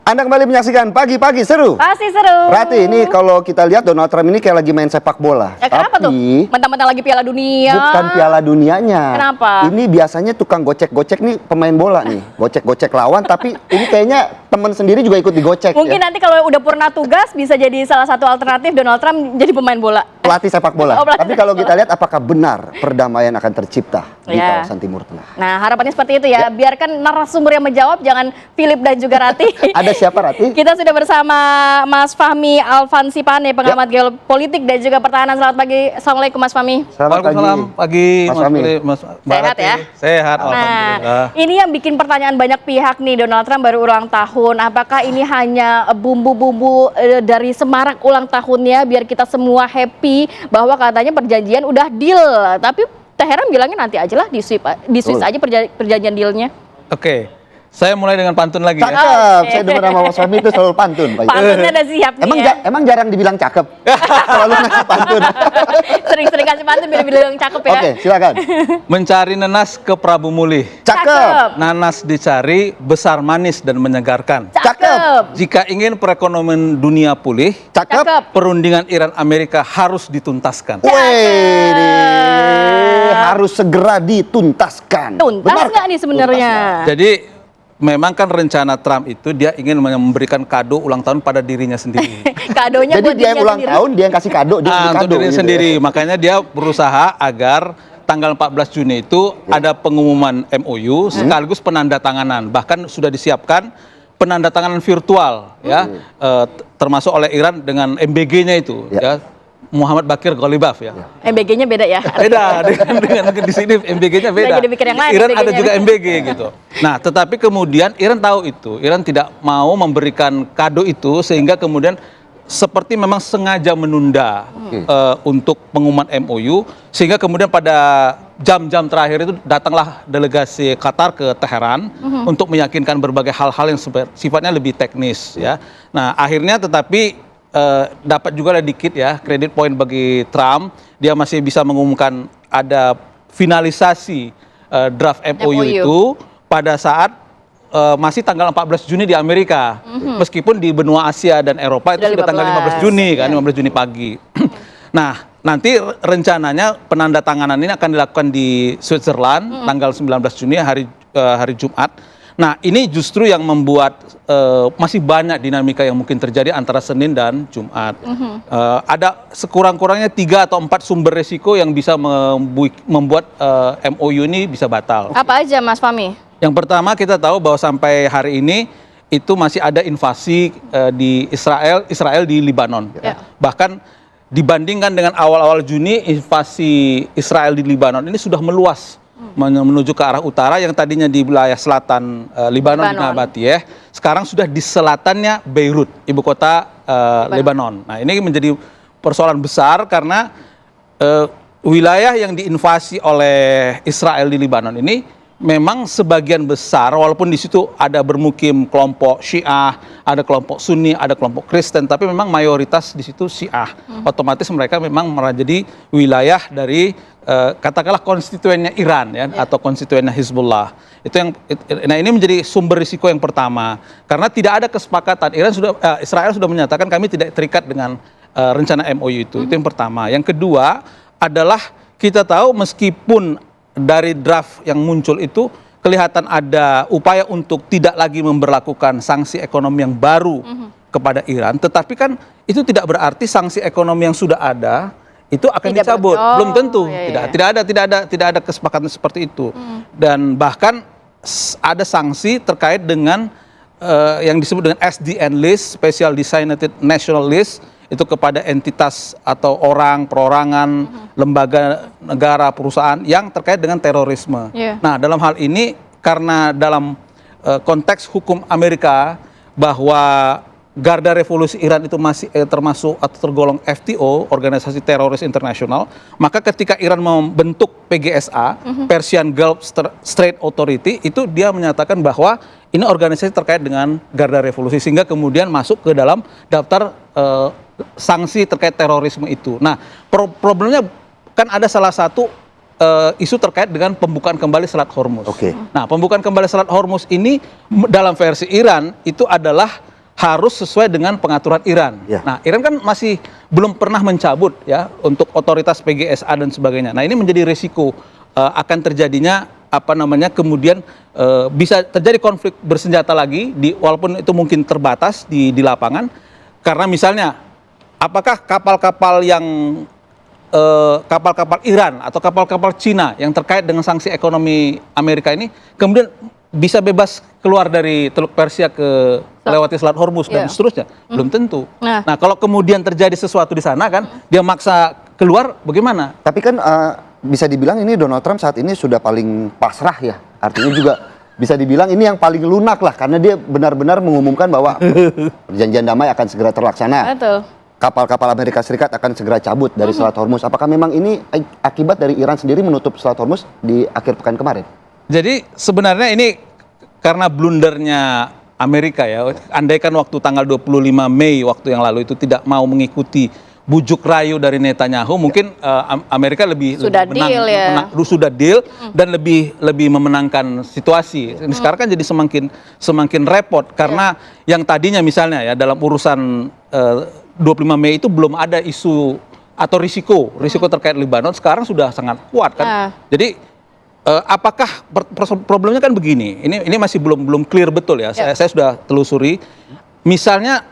Anda kembali menyaksikan Pagi-Pagi Seru. Pasti seru. Rati, ini kalau kita lihat Donald Trump ini kayak lagi main sepak bola. Ya kenapa tuh? Mentang-mentang lagi Piala Dunia. Bukan Piala Dunianya. Kenapa? Ini biasanya tukang gocek-gocek nih pemain bola nih. Gocek-gocek lawan, tapi ini kayaknya teman sendiri juga ikut digocek. Mungkin ya? nanti kalau udah purna tugas bisa jadi salah satu alternatif Donald Trump jadi pemain bola. Pelatih sepak bola. Oh, pelatih Tapi kalau kita lihat apakah benar perdamaian akan tercipta di kawasan Timur Tengah. Nah, harapannya seperti itu ya. Biarkan narasumber yang menjawab, jangan Philip dan juga Rati. Ada siapa, Rati? Kita sudah bersama Mas Fahmi Alfansi Pane, pengamat geopolitik dan juga pertahanan. Selamat pagi. Assalamualaikum Mas Fahmi. Selamat pagi, Mas Fahmi. Sehat ya? Sehat, Nah, alhamdulillah. ini yang bikin pertanyaan banyak pihak nih. Donald Trump baru ulang tahun. Apakah ini hanya bumbu-bumbu dari semarak ulang tahunnya biar kita semua happy bahwa katanya perjanjian udah deal. Tapi Teheran bilangnya nanti aja lah di Swiss aja perjanjian dealnya. Oke, saya mulai dengan pantun lagi ya. Cakep. Oke. Saya dengar nama Mas Fahmi itu selalu pantun, Pak. Pantunnya udah siap nih Emang, ya. emang jarang dibilang cakep. Selalu ngasih pantun. Sering-sering kasih pantun bilang cakep ya. Oke, silakan. Mencari nanas ke Prabu Mulih. Cakep. Nanas dicari, besar manis dan menyegarkan. Cakep. Jika ingin perekonomian dunia pulih, Cakep. perundingan Iran-Amerika harus dituntaskan. Wih, harus segera dituntaskan. Tuntas Benar nggak nih sebenarnya? Jadi memang kan rencana Trump itu dia ingin memberikan kado ulang tahun pada dirinya sendiri. Kadonya Jadi buat dia yang dirinya ulang sendiri. tahun, dia yang kasih kado, dia beli Untuk kado. dirinya gitu sendiri. ya. Makanya dia berusaha agar tanggal 14 Juni itu ada pengumuman MOU sekaligus penandatanganan. Bahkan sudah disiapkan penandatanganan virtual ya, termasuk oleh Iran dengan MBG-nya itu ya. Muhammad Bakir Ghalibaf ya. MBG-nya beda ya. Beda dengan di sini MBG-nya beda. jadi mikir yang lain, Iran ada MBG-nya. juga MBG gitu. Nah, tetapi kemudian Iran tahu itu. Iran tidak mau memberikan kado itu sehingga kemudian seperti memang sengaja menunda untuk pengumuman MOU sehingga kemudian pada jam-jam terakhir itu datanglah delegasi Qatar ke Teheran untuk meyakinkan berbagai hal-hal yang sifatnya lebih teknis ya. Nah, akhirnya tetapi dapat juga dikit ya kredit poin bagi Trump, dia masih bisa mengumumkan ada finalisasi draft MOU itu pada saat masih tanggal 14 Juni di Amerika, meskipun di benua Asia dan Eropa itu sudah tanggal 15 Juni kan, 15 Juni pagi. Nah, nanti rencananya penandatanganan ini akan dilakukan di Switzerland tanggal 19 Juni hari Jumat. Nah, ini justru yang membuat masih banyak dinamika yang mungkin terjadi antara Senin dan Jumat. Ada sekurang-kurangnya 3 atau 4 sumber resiko yang bisa membuat MOU ini bisa batal. Apa aja Mas Fahmi? Yang pertama kita tahu bahwa sampai hari ini itu masih ada invasi di Israel di Libanon. Ya. Bahkan dibandingkan dengan awal-awal Juni, invasi Israel di Libanon ini sudah meluas menuju ke arah utara yang tadinya di wilayah selatan Libanon di Nabatiyeh, sekarang sudah di selatannya Beirut, ibu kota Lebanon. Nah, ini menjadi persoalan besar karena wilayah yang diinvasi oleh Israel di Libanon ini memang sebagian besar, walaupun di situ ada bermukim kelompok Syiah, ada kelompok Sunni, ada kelompok Kristen, tapi memang mayoritas di situ Syiah. Otomatis mereka memang menjadi wilayah dari katakanlah konstituennya Iran ya, atau konstituennya Hizbullah. Nah, ini menjadi sumber risiko yang pertama karena tidak ada kesepakatan. Israel sudah menyatakan kami tidak terikat dengan rencana MOU itu. Itu yang pertama. Yang kedua adalah kita tahu meskipun dari draft yang muncul itu kelihatan ada upaya untuk tidak lagi memberlakukan sanksi ekonomi yang baru kepada Iran, tetapi kan itu tidak berarti sanksi ekonomi yang sudah ada itu akan dicabut. Belum tentu. Tidak ada kesepakatan seperti itu. Dan bahkan ada sanksi terkait dengan yang disebut dengan SDN list, Special Designated National List, itu kepada entitas atau orang, perorangan, lembaga negara, perusahaan yang terkait dengan terorisme. Nah, dalam hal ini karena dalam konteks hukum Amerika bahwa Garda Revolusi Iran itu masih termasuk atau tergolong FTO, Organisasi Teroris Internasional, maka ketika Iran membentuk PGSA, Persian Gulf Strait Authority, itu dia menyatakan bahwa ini organisasi terkait dengan Garda Revolusi, sehingga kemudian masuk ke dalam daftar sanksi terkait terorisme itu. Nah, problemnya kan ada salah satu isu terkait dengan pembukaan kembali Selat Hormuz. Nah, pembukaan kembali Selat Hormuz ini dalam versi Iran itu adalah harus sesuai dengan pengaturan Iran. Ya. Nah, Iran kan masih belum pernah mencabut ya untuk otoritas PGSA dan sebagainya. Nah, ini menjadi risiko akan terjadinya kemudian bisa terjadi konflik bersenjata lagi walaupun itu mungkin terbatas di lapangan, karena misalnya apakah kapal-kapal Iran atau kapal-kapal Cina yang terkait dengan sanksi ekonomi Amerika ini kemudian bisa bebas keluar dari Teluk Persia lewati Selat Hormuz dan seterusnya? Belum tentu. Nah, kalau kemudian terjadi sesuatu di sana kan, dia maksa keluar, bagaimana? Tapi kan bisa dibilang ini Donald Trump saat ini sudah paling pasrah ya. Artinya juga bisa dibilang ini yang paling lunak lah, karena dia benar-benar mengumumkan bahwa perjanjian damai akan segera terlaksana. Betul. Kapal-kapal Amerika Serikat akan segera cabut dari Selat Hormuz. Apakah memang ini akibat dari Iran sendiri menutup Selat Hormuz di akhir pekan kemarin? Jadi sebenarnya ini karena blundernya Amerika ya. Andaikan waktu tanggal 25 Mei waktu yang lalu itu tidak mau mengikuti bujuk rayu dari Netanyahu, mungkin Amerika sudah deal dan lebih memenangkan situasi. Sekarang kan jadi semakin repot karena yang tadinya misalnya ya dalam urusan 25 Mei itu belum ada isu atau risiko terkait Lebanon, sekarang sudah sangat kuat kan. Jadi apakah problemnya kan begini, ini masih belum clear betul ya. Saya sudah telusuri. Misalnya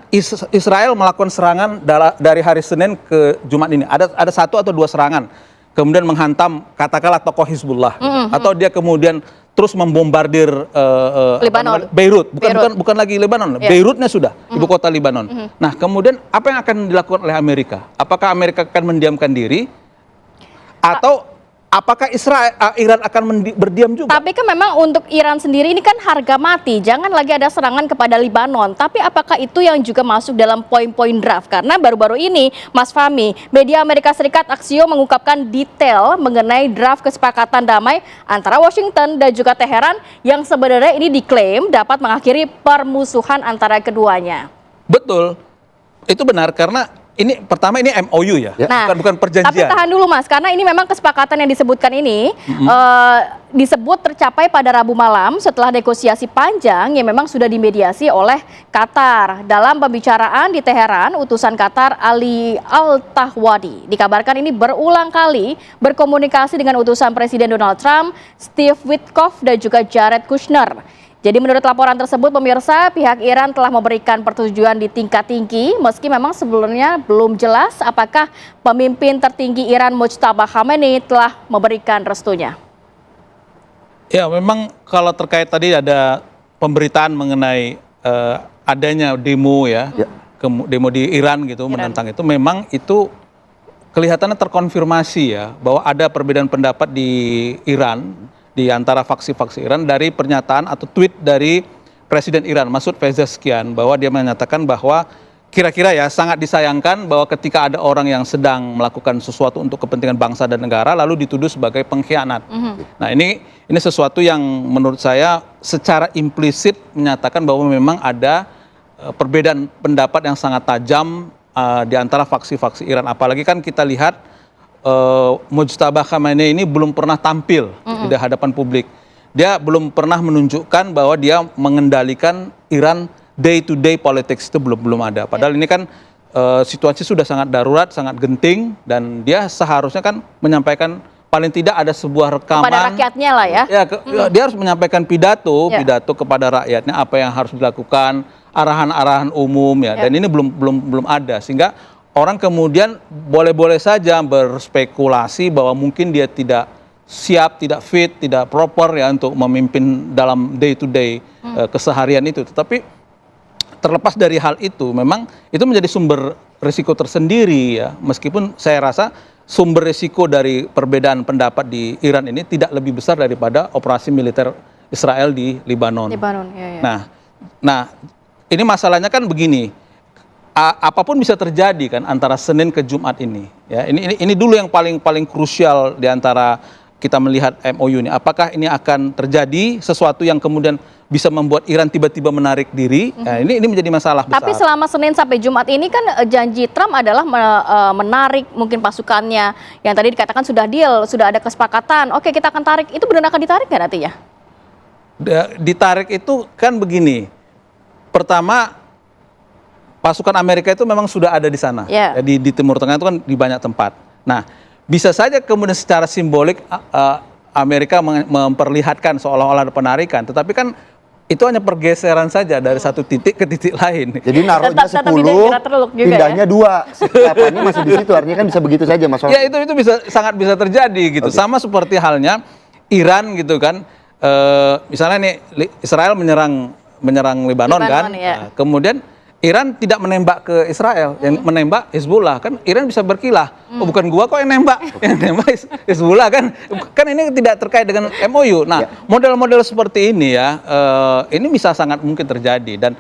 Israel melakukan serangan dari hari Senin ke Jumat ini, ada 1 atau 2 serangan, kemudian menghantam katakanlah tokoh Hizbullah, atau dia kemudian terus membombardir Beirut, bukan lagi Lebanon, Beirutnya sudah ibu kota Lebanon. Nah, kemudian apa yang akan dilakukan oleh Amerika? Apakah Amerika akan mendiamkan diri atau apakah Iran akan berdiam juga? Tapi kan memang untuk Iran sendiri ini kan harga mati. Jangan lagi ada serangan kepada Lebanon. Tapi apakah itu yang juga masuk dalam poin-poin draft? Karena baru-baru ini, Mas Fahmi, media Amerika Serikat Axios mengungkapkan detail mengenai draft kesepakatan damai antara Washington dan juga Teheran yang sebenarnya ini diklaim dapat mengakhiri permusuhan antara keduanya. Betul, itu benar karena ini pertama ini MOU ya, bukan perjanjian. Tapi tahan dulu Mas, karena ini memang kesepakatan yang disebutkan ini disebut tercapai pada Rabu malam setelah negosiasi panjang yang memang sudah dimediasi oleh Qatar. Dalam pembicaraan di Teheran, utusan Qatar Ali Al-Tahwadi dikabarkan ini berulang kali berkomunikasi dengan utusan Presiden Donald Trump, Steve Witkoff dan juga Jared Kushner. Jadi menurut laporan tersebut pemirsa, pihak Iran telah memberikan persetujuan di tingkat tinggi meski memang sebelumnya belum jelas apakah pemimpin tertinggi Iran Mojtaba Khamenei telah memberikan restunya. Ya, memang kalau terkait tadi ada pemberitaan mengenai adanya demo demo di Iran gitu menentang itu, memang itu kelihatannya terkonfirmasi ya bahwa ada perbedaan pendapat di Iran, di antara faksi-faksi Iran dari pernyataan atau tweet dari Presiden Iran Masoud Pezeshkian, bahwa dia menyatakan bahwa kira-kira ya sangat disayangkan bahwa ketika ada orang yang sedang melakukan sesuatu untuk kepentingan bangsa dan negara lalu dituduh sebagai pengkhianat. Nah, ini sesuatu yang menurut saya secara implisit menyatakan bahwa memang ada perbedaan pendapat yang sangat tajam di antara faksi-faksi Iran. Apalagi kan kita lihat Mojtaba Khamenei ini belum pernah tampil di hadapan publik. Dia belum pernah menunjukkan bahwa dia mengendalikan Iran day to day politics, itu belum ada. Padahal ini kan situasi sudah sangat darurat, sangat genting, dan dia seharusnya kan menyampaikan paling tidak ada sebuah rekaman kepada rakyatnya lah ya. Dia harus menyampaikan pidato kepada rakyatnya apa yang harus dilakukan, arahan-arahan umum ya. Dan ini belum ada, sehingga orang kemudian boleh-boleh saja berspekulasi bahwa mungkin dia tidak siap, tidak fit, tidak proper ya untuk memimpin dalam day to day keseharian itu. Tetapi terlepas dari hal itu, memang itu menjadi sumber risiko tersendiri ya. Meskipun saya rasa sumber risiko dari perbedaan pendapat di Iran ini tidak lebih besar daripada operasi militer Israel di Lebanon. Nah, ini masalahnya kan begini. Apapun bisa terjadi kan antara Senin ke Jumat ini. Ya, ini dulu yang paling krusial di antara kita melihat MOU ini. Apakah ini akan terjadi sesuatu yang kemudian bisa membuat Iran tiba-tiba menarik diri? Nah, ini menjadi masalah besar. Tapi selama Senin sampai Jumat ini kan janji Trump adalah menarik mungkin pasukannya. Yang tadi dikatakan sudah deal, sudah ada kesepakatan. Oke, kita akan tarik. Itu benar akan ditarik nggak nantinya? Ditarik itu kan begini. Pertama, pasukan Amerika itu memang sudah ada di sana. Ya. Di Timur Tengah itu kan di banyak tempat. Nah, bisa saja kemudian secara simbolik Amerika memperlihatkan seolah-olah ada penarikan, tetapi kan itu hanya pergeseran saja dari satu titik ke titik lain. Jadi naruhnya Tetap 10, dikira terluk juga pindahnya 2. Kapannya masih di situ, artinya kan bisa begitu saja Mas Fahmi. Ya itu sangat bisa terjadi gitu. Oke. Sama seperti halnya Iran gitu kan. Misalnya nih Israel menyerang Lebanon kan. ya. Nah, kemudian Iran tidak menembak ke Israel, yang menembak Hezbollah kan. Iran bisa berkilah. Oh, bukan gua kok yang nembak, yang nembak Hezbollah kan. Kan ini tidak terkait dengan MOU. Nah, model-model seperti ini ya, ini bisa sangat mungkin terjadi. Dan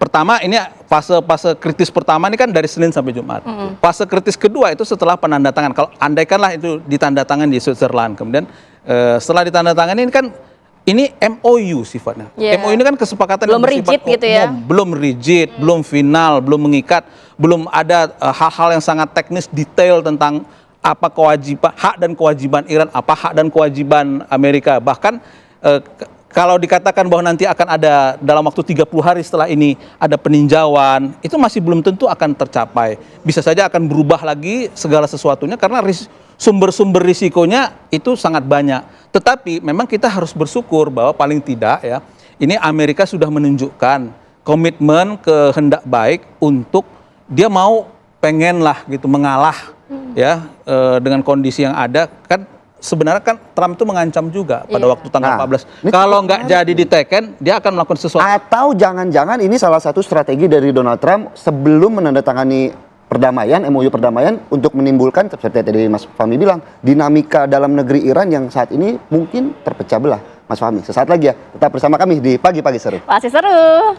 pertama ini fase kritis pertama ini kan dari Senin sampai Jumat. Fase kritis kedua itu setelah penandatangan. Kalau andaikanlah itu ditandatangan di Switzerland, kemudian setelah ditandatangani ini kan ini MOU sifatnya. Yeah. MOU ini kan kesepakatan Belum yang bersifat rigid gitu ya. belum rigid, belum final, belum mengikat, belum ada hal-hal yang sangat teknis detail tentang apa kewajiban, hak dan kewajiban Iran, apa hak dan kewajiban Amerika. Bahkan kalau dikatakan bahwa nanti akan ada dalam waktu 30 hari setelah ini ada peninjauan, itu masih belum tentu akan tercapai. Bisa saja akan berubah lagi segala sesuatunya karena sumber-sumber risikonya itu sangat banyak. Tetapi memang kita harus bersyukur bahwa paling tidak ya, ini Amerika sudah menunjukkan komitmen kehendak baik untuk dia mau pengen lah gitu mengalah ya dengan kondisi yang ada kan. Sebenarnya kan Trump itu mengancam juga pada waktu tanggal 14. Kalau nggak jadi diteken, dia akan melakukan sesuatu. Atau jangan-jangan ini salah satu strategi dari Donald Trump sebelum menandatangani perdamaian, MOU perdamaian untuk menimbulkan seperti tadi Mas Fahmi bilang, dinamika dalam negeri Iran yang saat ini mungkin terpecah belah. Mas Fahmi, sesaat lagi ya, tetap bersama kami di Pagi-Pagi Seru. Masih seru.